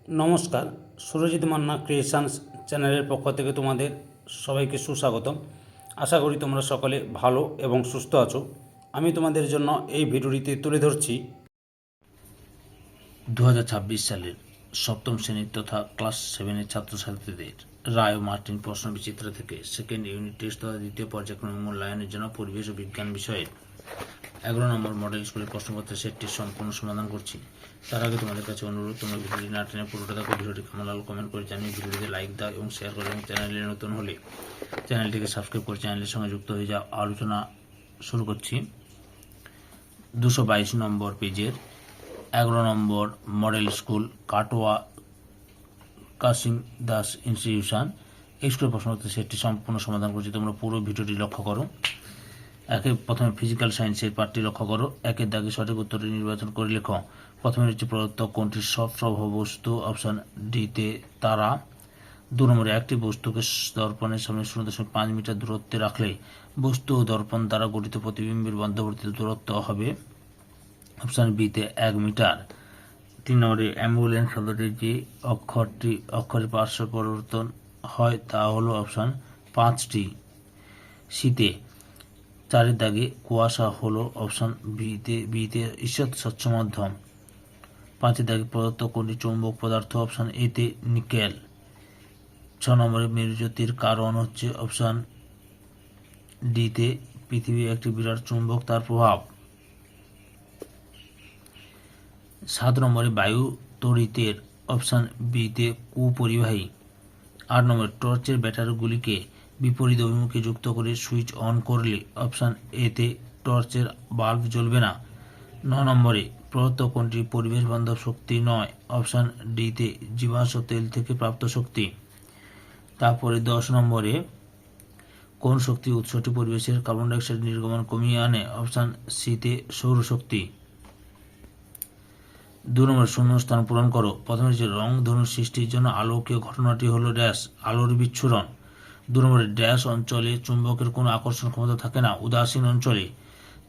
নমস্কার, সুরজিৎ মান্না ক্রিয়েশনস চ্যানেলের পক্ষ থেকে তোমাদের সবাইকে সুস্বাগতম। আশা করি তোমরা সকলে ভালো এবং সুস্থ আছো। আমি তোমাদের জন্য এই ভিডিওটিতে তুলে ধরছি 2026 সালের সপ্তম শ্রেণীর তথা ক্লাস 7-এর ছাত্রছাত্রীদের রায় ও মার্টিন প্রশ্ন বিচিত্র থেকে সেকেন্ড ইউনিট টেস্ট তথা দ্বিতীয় পর্যায়ক্রমিক মূল্যায়নের জন্য পরিবেশ ও বিজ্ঞান বিষয়ের 11 নম্বর মডেল স্কুলের প্রশ্নপত্রের সেটটির সম্পূর্ণ সমাধান করছি। তার আগে তোমাদের কাছে অনুরোধ, তোমরা ভিডিওটি না টেনে পুরোটা দেখো। ভিডিওটি কেমন লাগলো কমেন্ট করে জানিয়ে ভিডিওটিতে লাইক দাও এবং শেয়ার করো, এবং চ্যানেলে নতুন হলে চ্যানেলটিকে সাবস্ক্রাইব করে চ্যানেলের সঙ্গে যুক্ত হয়ে যাও। আলোচনা শুরু করছি 222 নম্বর পেজের 11 নম্বর model school Katwa Kasim Das institution এই স্কুলের প্রশ্নপত্রের সেটটি সম্পূর্ণ সমাধান করছি। তোমরা পুরো ভিডিওটি লক্ষ্য করো। প্রথমে ফিজিক্যাল সায়েন্সের পার্টটি লক্ষ্য করো। একের দাগে সঠিক উত্তরটি নির্বাচন করে লেখো। প্রথমে হচ্ছে প্রদত্ত কোনটি সব বস্তু, অপশান ডিতে তারা। 2 নম্বরে একটি বস্তুকে দর্পণের সামনে 0.5 মিটার দূরত্বে রাখলে বস্তু ও দর্পণ দ্বারা গঠিত প্রতিবিম্বের মধ্যবর্তী দূরত্ব হবে অপশান বিতে 1 মিটার। 3 নম্বরে অ্যাম্বুলেন্স শব্দটির যে অক্ষরের পার্শ্ব পরিবর্তন হয় তা হলো অপশান 5টি। শীতে 4 দাগে কুয়াশা হলো অপশান বিতে ঈষৎ স্বচ্ছ মাধ্যম। 5 দাগে প্রদত্ত কোনটি চৌম্বক পদার্থ, অপশান এতে নিকেল। 6 নম্বরে মেরুজ্যোতির কারণ হচ্ছে অপশান ডিতে পৃথিবী একটি বিরাট চুম্বক, তার প্রভাব। 7 নম্বরে বায়ু তড়িতের অপশান বিতে কুপরিবাহী। 8 নম্বরে টর্চের ব্যাটারিগুলিকে বিপরীত অভিমুখে যুক্ত করে সুইচ অন করলে অপশান এতে টর্চের বাল্ব জ্বলবে না। 9 নম্বরে প্রদত্ত কোনটি পরিবেশ বান্ধব শক্তি নয়, অপশান ডিতে জীবাশ্ম তেল থেকে প্রাপ্ত শক্তি। তারপরে 10 নম্বরে কোন শক্তি উৎসটি পরিবেশের কার্বন ডাইঅক্সাইড নির্গমন কমিয়ে আনে, অপশান সিতে সৌরশক্তি। 2 নম্বর শূন্যস্থান পূরণ করো। প্রথমে হচ্ছে রং ধনু সৃষ্টির জন্য আলোকীয় ঘটনাটি হলো ড্যাশ, আলোর বিচ্ছুরণ। 2 নম্বরে ড্যাশ অঞ্চলে চুম্বকের কোনো আকর্ষণ ক্ষমতা থাকে না, উদাসীন অঞ্চলে।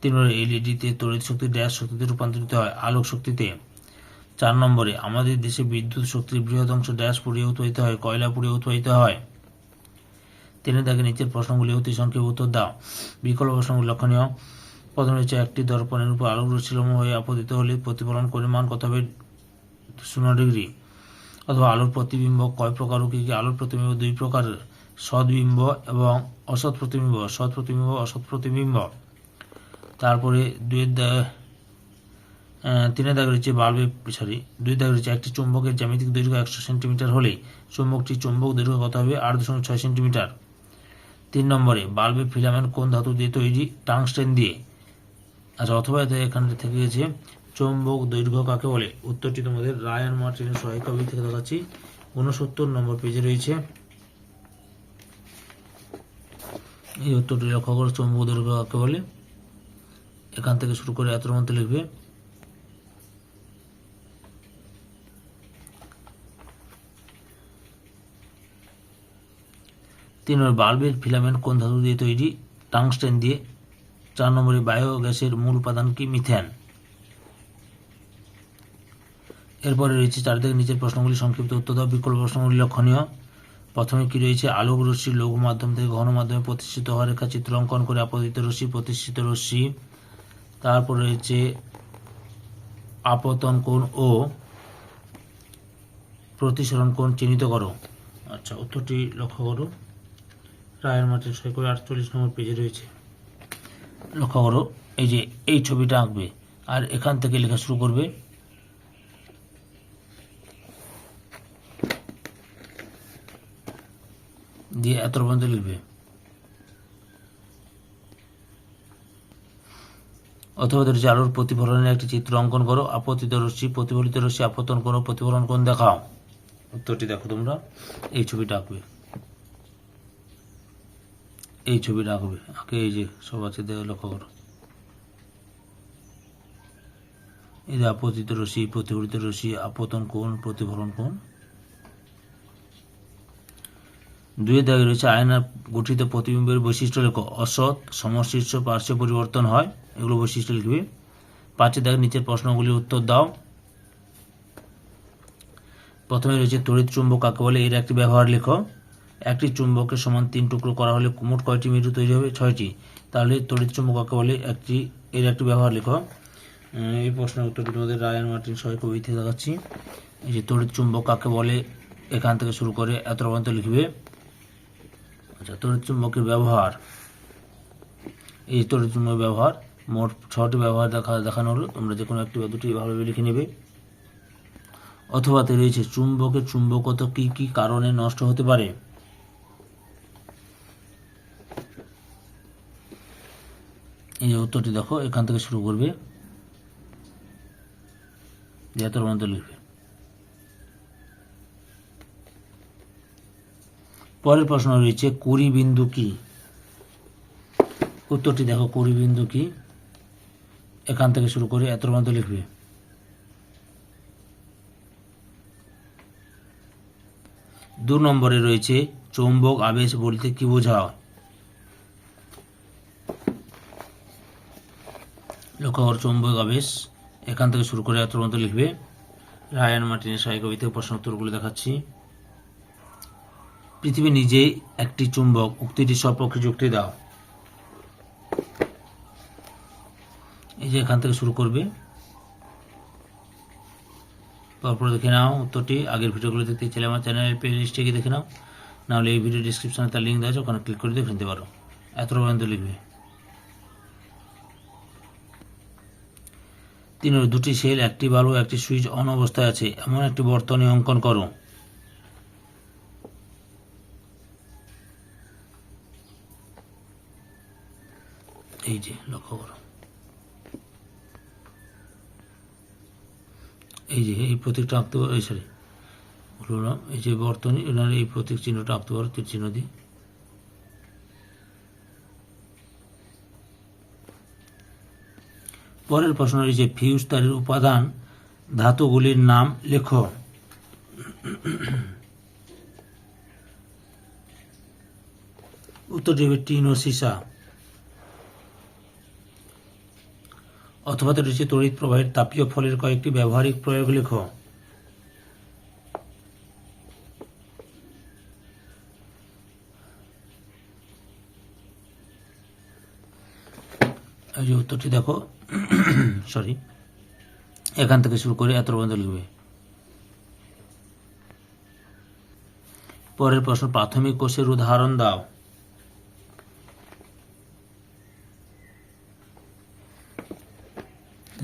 3 নম্বরে এলইডিতে তড়িৎ শক্তি ড্যাশ শক্তিতে রূপান্তরিত হয়, আলোক শক্তিতে। 4 নম্বরে আমাদের দেশে বিদ্যুৎ শক্তির বৃহৎ অংশ ড্যাশ পুড়িয়ে উৎপাদিত হয়, কয়লা পুড়িয়ে উৎপাদিত হয়। 3 দাগে নিচের প্রশ্নগুলি অতি সংক্ষেপে উত্তর দাও। বিকল্প প্রশ্নগুলি লক্ষণীয়। প্রথমে হচ্ছে একটি দর্পণের উপর আলোক রশ্মি লম্ব হয়ে আপতিত হলে প্রতিফলন পরিমাণ কত হবে, 0 ডিগ্রি। অথবা আলোর প্রতিবিম্ব কয় প্রকার ও কী কী? আলোর প্রতিবিম্ব 2 প্রকার, সদ্বিম্ব এবং অসৎ প্রতিবিম্ব। সৎ প্রতিবিম্ব, অসৎ প্রতিবিম্ব। তারপরে 2 দাগে রয়েছে দুই দাগে রয়েছে একটি চুম্বকের জ্যামিতিক দৈর্ঘ্য 100 সেন্টিমিটার হলে চুম্বকটির চুম্বক দৈর্ঘ্য কত হবে, 8.6 সেন্টিমিটার। 3 নম্বরে বাল্বের ফিলামেন্ট কোন ধাতু দিয়ে তৈরি, টাংস্টেন দিয়ে। আচ্ছা, অথবা এখানে থেকে গেছে চৌম্বক দৈর্ঘ্য কাকে বলে। উত্তরটি তোমাদের রায় আর মার্টিনের সহায়িকা বই থেকে দেখাচ্ছি, 69 নম্বর পেজে রয়েছে। এই উত্তরটি লক্ষ্য করো, চৌম্বক দৈর্ঘ্য কাকে বলে। এখান থেকে শুরু করে এতর মধ্যে লিখবে। তিন নম্বরে বাল্বের ফিলামেন্ট কোন ধাতু দিয়ে তৈরি, টাংস্টেন দিয়ে। 4 নম্বরে বায়োগ্যাসের মূল উপাদান কি, মিথেন। এরপরে রয়েছে 4 থেকে নিচের প্রশ্নগুলি সংক্ষিপ্ত উত্তর দাও। বিকল্প প্রশ্নগুলি লক্ষণীয়। প্রথমে কি রয়েছে, আলোক রশ্মি লঘু মাধ্যম থেকে ঘন মাধ্যমে প্রতিষ্ঠিত হওয়ার রেখা চিত্র অঙ্কন করে আপতিত রশ্মি, প্রতিষ্ঠিত রশ্মি। তারপর রয়েছে আপতন কোণ ও প্রতিসরণ কোণ চিহ্নিত করো। আচ্ছা, উত্তরটি লক্ষ্য করো, রায়ের মার্টিন সই করে 48 নম্বর পেজে রয়েছে। লক্ষ্য করো, এই যে এই ছবিটা আঁকবে আর এখান থেকে লেখা শুরু করবে। দিয়ে এত পর্যন্ত লিখবে। অথবা ধরেছে আলোর প্রতিফলনের একটি চিত্র অঙ্কন করো। আপতিত রশ্মি, প্রতিফলিত রশ্মি, আপতন কোণ, প্রতিফলন কোণ দেখাও। উত্তরটি দেখো, তোমরা এই ছবিটা আঁকবে, এই ছবিটা আঁকবে। আঁকে এই যে সব আছে, লক্ষ্য করো। এই যে আপতিত রশ্মি, প্রতিফলিত রশ্মি, আপতন কোণ, প্রতিফলন কোণ। 2 দাগে রয়েছে আয়নার গঠিত প্রতিবিম্বের বৈশিষ্ট্য লেখো। অসৎ, সমশীর্ষ, পার্শ্ব পরিবর্তন হয়, এগুলো বৈশিষ্ট্য লিখবে। 5 দাগে নিচের প্রশ্নগুলির উত্তর দাও। প্রথমে রয়েছে তড়িৎ চুম্বক কাকে বলে, এর একটি ব্যবহার লেখো। একটি চুম্বকের সমান 3 টুকরো করা হলে মোট কয়টি মেরু তৈরি হবে? 6টি। তাহলে তড়িৎ চুম্বক কাকে বলে এর একটি ব্যবহার লেখো। এই প্রশ্নের উত্তরটি তোমাদের রায়ান মার্টিন সহায়ক বইতে দেখাচ্ছি। এই যে তড়িৎ চুম্বক কাকে বলে, এখান থেকে শুরু করে এত পর্যন্ত লিখবে। আচ্ছা, তড়িৎ চুম্বকের ব্যবহার, এই তড়িৎ চুম্বকের ব্যবহার মোট 6টি ব্যবহার দেখানো হলো। তোমরা যে কোনো একটি বা দুটি ভালোভাবে লিখে নেবে। অথবাতে রয়েছে চুম্বকের চুম্বকত্ব কি কি কারণে নষ্ট হতে পারে। এই যে উত্তরটি দেখো, এখান থেকে শুরু করবে, এত পর্যন্ত লিখবে। পরের প্রশ্ন রয়েছে কুড়ি বিন্দু কি। উত্তরটি দেখো, কুড়ি বিন্দু কি, এখান থেকে শুরু করে এত পর্যন্ত লিখবে। 2 নম্বরে রয়েছে চৌম্বক আবেশ বলতে কি বোঝায়। লক্ষ্য করো, চৌম্বক আবেশ, এখান থেকে শুরু করে এত পর্যন্ত লিখবে। রায়ান মার্টিনের সহায়ক বই থেকে প্রশ্ন উত্তরগুলো দেখাচ্ছি। পৃথিবী নিজেই একটি চুম্বক, উক্তিটি সপক্ষে যুক্তি দাও। এই যে এখান থেকে শুরু করবে, তারপরে দেখে নাও উত্তরটি। আগের ভিডিওগুলো দেখতে চাইলে আমার চ্যানেলের প্লে লিস্টে গিয়ে দেখে নাও, নাহলে এই ভিডিও ডিসক্রিপশনে তার লিঙ্ক দেওয়া আছে, ওখানে ক্লিক করে দেখে নিতে পারো। এত পর্যন্ত লিখবে। 3 দুটি সেল, একটি বাল্ব, একটি সুইচ অন অবস্থায় আছে এমন একটি বর্তনী অঙ্কন করো। এই যে লক্ষ্য করো, এই যে এই প্রতীকটা আঁকতে পারো, এই সরি বললো না, এই যে বর্তনী, এনার এই প্রতীক চিহ্নটা আঁকতে পারো, তীর চিহ্ন দিয়ে। পরের প্রশ্ন রয়েছে ফিউজ তারের উপাদান ধাতুগুলির নাম লেখো। উত্তরটি হবে টিন ও সীসা। অথবা রয়েছে তড়িৎ প্রবাহের তাপীয় ফলের কয়েকটি ব্যবহারিক প্রয়োগ লেখো। এই যে উত্তরটি দেখো, সরি, এখান থেকে শুরু করে এত পর্যন্ত লিখবে। পরের প্রশ্ন, প্রাথমিক কোষের উদাহরণ দাও।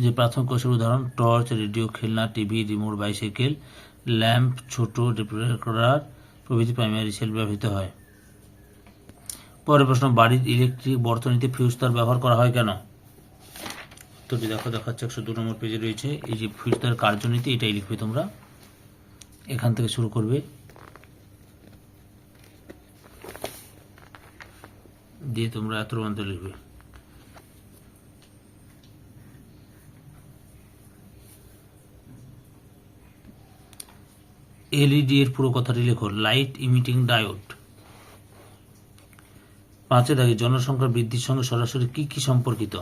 যে প্রাথমিক কোষের উদাহরণ টর্চ, রেডিও, খেলনা, টিভি, রিমোট, বাইসাইকেল, ল্যাম্প, ছোট রেকর্ডার প্রভৃতি প্রাইমারি সেল ব্যবহৃত হয়। পরের প্রশ্ন, বাড়ির ইলেকট্রিক বর্তনীতে ফিউজ তার ব্যবহার করা হয় কেন। উত্তরটি দেখো, দেখাচ্ছে 102 নম্বর পেজে রয়েছে। এই যে ফিউজ তার কার্যনীতি, এটাই লিখবে তোমরা। এখান থেকে শুরু করবে, দিয়ে তোমরা এত পর্যন্ত লিখবে। এলইডি এর পুরো কথাটি লেখো। Light emitting diode. 5 দাগে জনসংখ্যার বৃদ্ধির সঙ্গে সরাসরি কি কি সম্পর্কিত।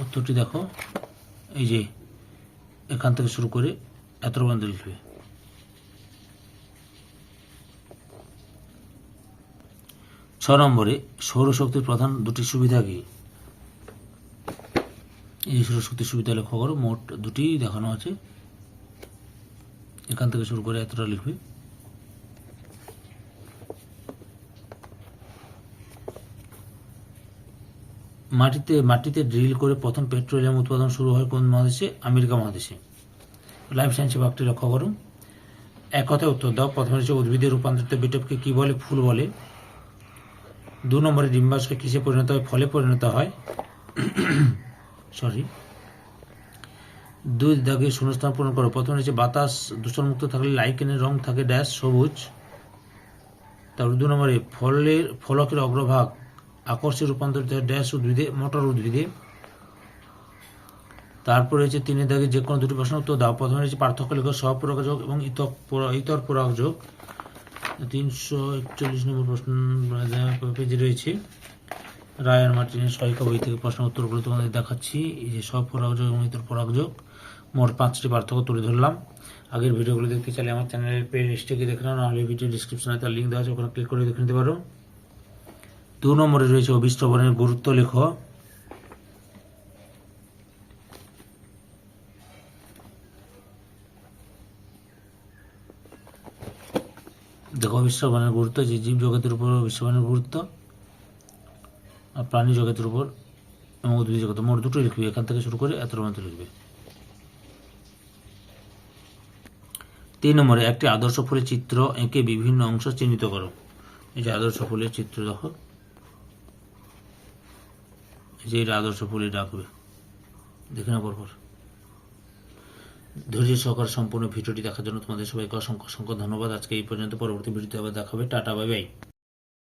উত্তরটি দেখো, এই যে এখান থেকে শুরু করে এত পর্যন্ত লিখবে। 6 নম্বরে সৌরশক্তির প্রধান দুটি সুবিধা কি। এই সৌরশক্তির সুবিধা লক্ষ্য করো, মোট 2টি দেখানো আছে। এখান থেকে শুরু করে এতটা লিখবে। মাটিতে ড্রিল করে প্রথম পেট্রোলিয়াম উৎপাদন শুরু হয় কোন মহাদেশে। আমেরিকা মহাদেশে। লাইফ সায়েন্সের ভাগটি লক্ষ্য করো। এক কথায় উত্তর দাও। প্রথমে হচ্ছে উদ্ভিদের রূপান্তরিত বিটপকে কি বলে। ফুল বলে। 2 নম্বরে ডিম্বাশয় কিসে পরিণত হয়। ফলে পরিণত হয়। সরি। 2 দাগে শূন্যস্থান পূরণ করো। প্রথমে হচ্ছে বাতাস দূষণমুক্ত থাকলে লাইকেনের রং থাকে ড্যাশ সবুজ। তারপর 2 নম্বরে ফলকের অগ্রভাগ আকর্ষে রূপান্তরিত হয় ড্যাশ উদ্ভিদে, মোটর উদ্ভিদে। তারপরে হচ্ছে 3 দাগে যে কোনো 2টি প্রশ্ন উত্তর দাও। প্রথমে হচ্ছে পার্থক্য লেখো স্বপরাগযোগ এবং ইতর পরাগযোগ। 341 নম্বর প্রশ্ন পেজে রয়েছে। রায়ান মার্টিনের সহায়িকা বই থেকে প্রশ্ন উত্তরগুলো তোমাদের দেখাচ্ছি। এই যে স্বপরাগযোগ এবং ইতর পরাগযোগ মোট 5টি পার্থক্য তুলে ধরলাম। আগের ভিডিওগুলো দেখতে চাইলে আমার চ্যানেলের প্লে লিস্টে গিয়ে দেখে নাও, নাহলে ভিডিও ডিসক্রিপশনে তার লিঙ্ক দেওয়া আছে, ওখানে ক্লিক করে দেখে নিতে পারো। 2 নম্বরে রয়েছে অভিষ্ট্রবণের গুরুত্ব লেখো। দেখো অভিষ্ট্রবণের গুরুত্ব, যে জীব জগতের উপর অভিষ্ট্রবণের গুরুত্ব, আর প্রাণী জগতের উপর এবং উদ্ভিদ জগৎ, মোট দুটোই লিখবে। এখান থেকে শুরু করে এত মতো লিখবে। 3 নম্বরে একটি আদর্শ ফুলের চিত্র এঁকে বিভিন্ন অংশ চিহ্নিত করো। এই যে আদর্শ ফুলের চিত্র দেখো, এই যে এটা আদর্শ ফুলই ডাকবে, দেখে না পরপর। ধৈর্য সহকারে সম্পূর্ণ ভিডিওটি দেখার জন্য তোমাদের সবাইকে অসংখ্য অসংখ্য ধন্যবাদ। আজকে এই পর্যন্ত, পরবর্তী ভিডিওতে আবার দেখাবে। Tata, bye bye.